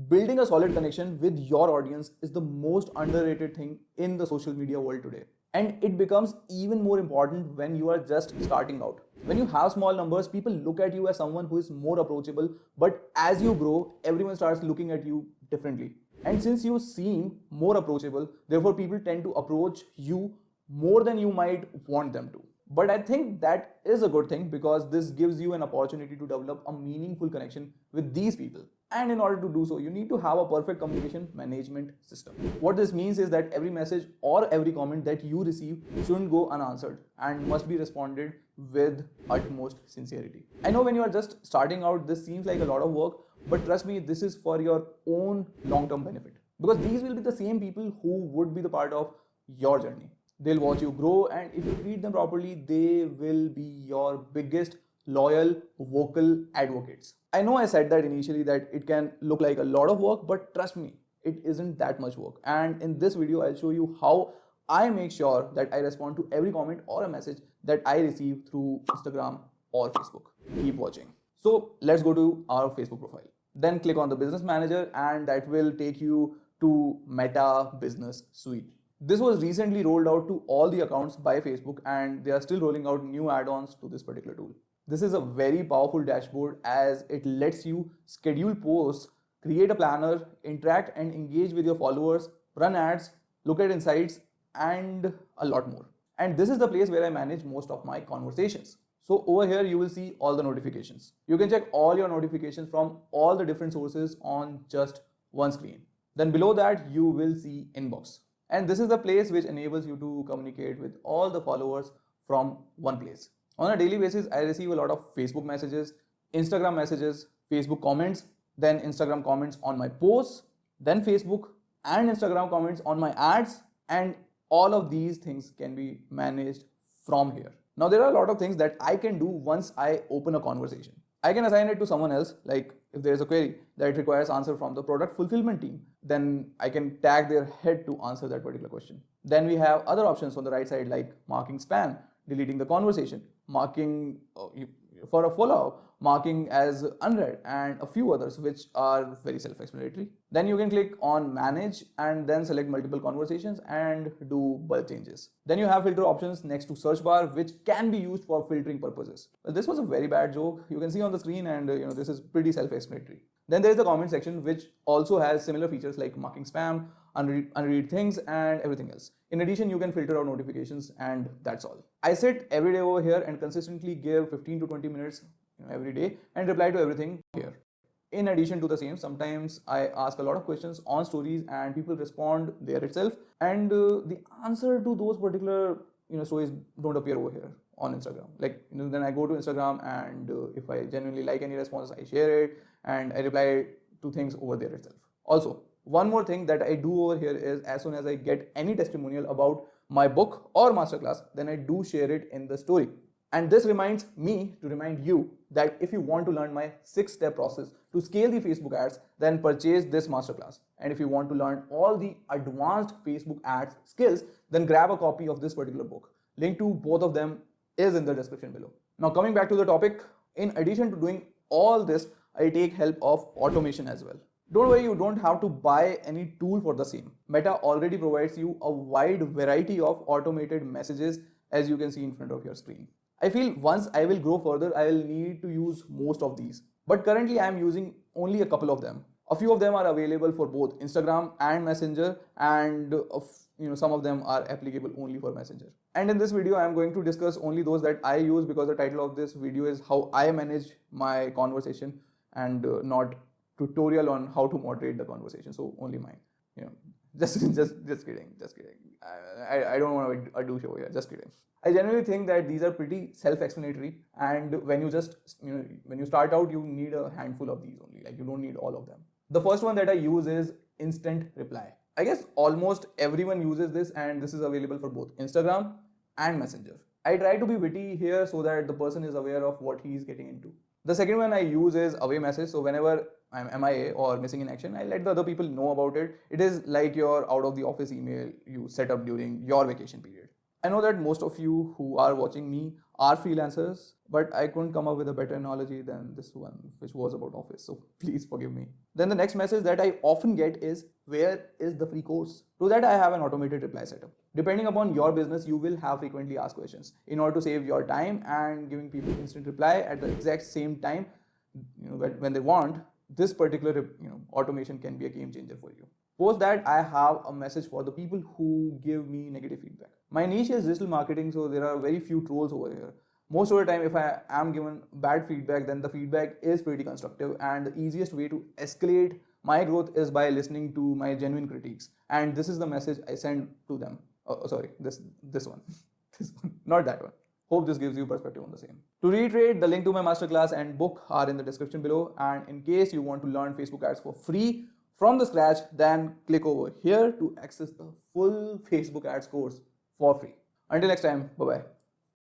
Building a solid connection with your audience is the most underrated thing in the social media world today. And it becomes even more important when you are just starting out. When you have small numbers, people look at you as someone who is more approachable, but as you grow, everyone starts looking at you differently. And since you seem more approachable, therefore people tend to approach you more than you might want them to. But I think that is a good thing because this gives you an opportunity to develop a meaningful connection with these people. And in order to do so, you need to have a perfect communication management system. What this means is that every message or every comment that you receive shouldn't go unanswered and must be responded with utmost sincerity. I know when you are just starting out, this seems like a lot of work, but trust me, this is for your own long-term benefit. Because these will be the same people who would be the part of your journey. They'll watch you grow, and if you treat them properly, they will be your biggest loyal vocal advocates. I know I said that initially that it can look like a lot of work, but trust me, it isn't that much work. And in this video, I'll show you how I make sure that I respond to every comment or a message that I receive through Instagram or Facebook. Keep watching. So let's go to our Facebook profile. Then click on the business manager, and that will take you to Meta Business Suite. This was recently rolled out to all the accounts by Facebook, and they are still rolling out new add-ons to this particular tool. This is a very powerful dashboard as it lets you schedule posts, create a planner, interact and engage with your followers, run ads, look at insights, and a lot more. And this is the place where I manage most of my conversations. So over here, you will see all the notifications. You can check all your notifications from all the different sources on just one screen. Then below that, you will see inbox. And this is the place which enables you to communicate with all the followers from one place. On a daily basis, I receive a lot of Facebook messages, Instagram messages, Facebook comments, then Instagram comments on my posts, then Facebook and Instagram comments on my ads, and all of these things can be managed from here. Now, there are a lot of things that I can do once I open a conversation. I can assign it to someone else, like if there is a query that requires answer from the product fulfillment team, then I can tag their head to answer that particular question. Then we have other options on the right side like marking spam, deleting the conversation, marking for a follow-up, marking as unread, and a few others which are very self-explanatory. Then you can click on manage and then select multiple conversations and do bulk changes. Then you have filter options next to search bar which can be used for filtering purposes. Well, this was a very bad joke. You can see on the screen, and this is pretty self-explanatory. Then there is the comment section which also has similar features like marking spam, unread things, and everything else. In addition, you can filter out notifications, and that's all. I sit every day over here and consistently give 15 to 20 minutes every day and reply to everything here. In addition to the same, sometimes I ask a lot of questions on stories and people respond there itself, and the answer to those particular stories don't appear over here on Instagram. Like then I go to Instagram, and if I genuinely like any response, I share it and I reply to things over there itself. Also, one more thing that I do over here is as soon as I get any testimonial about my book or masterclass, then I do share it in the story. And this reminds me to remind you that if you want to learn my 6-step process to scale the Facebook ads, then purchase this masterclass. And if you want to learn all the advanced Facebook ads skills, then grab a copy of this particular book. Link to both of them is in the description below. Now coming back to the topic, in addition to doing all this, I take help of automation as well. Don't worry, you don't have to buy any tool for the same. Meta already provides you a wide variety of automated messages, as you can see in front of your screen. I feel once I will grow further, I will need to use most of these. But currently I am using only a couple of them. A few of them are available for both Instagram and Messenger, and some of them are applicable only for Messenger. And in this video, I am going to discuss only those that I use because the title of this video is how I manage my conversation, and not tutorial on how to moderate the conversation. So only mine. Just kidding. I don't want a do show here. Just kidding. I generally think that these are pretty self-explanatory, and when you start out, you need a handful of these only. Like you don't need all of them. The first one that I use is instant reply. I guess almost everyone uses this, and this is available for both Instagram and Messenger. I try to be witty here so that the person is aware of what he is getting into. The second one I use is away message. So whenever I'm MIA or missing in action, I let the other people know about it. It is like your out of the office email you set up during your vacation period. I know that most of you who are watching me are freelancers, but I couldn't come up with a better analogy than this one, which was about office. So please forgive me. Then the next message that I often get is, where is the free course? To that, I have an automated reply setup. Depending upon your business, you will have frequently asked questions. In order to save your time and giving people instant reply at the exact same time, when they want, this particular automation can be a game changer for you. Post that, I have a message for the people who give me negative feedback. My niche is digital marketing, so there are very few trolls over here. Most of the time, if I am given bad feedback, then the feedback is pretty constructive, and the easiest way to escalate my growth is by listening to my genuine critiques. And this is the message I send to them. Oh, sorry, this one, this one, not that one. Hope this gives you perspective on the same. To reiterate, the link to my masterclass and book are in the description below. And in case you want to learn Facebook ads for free from the scratch, then click over here to access the full Facebook ads course for free. Until next time, bye bye.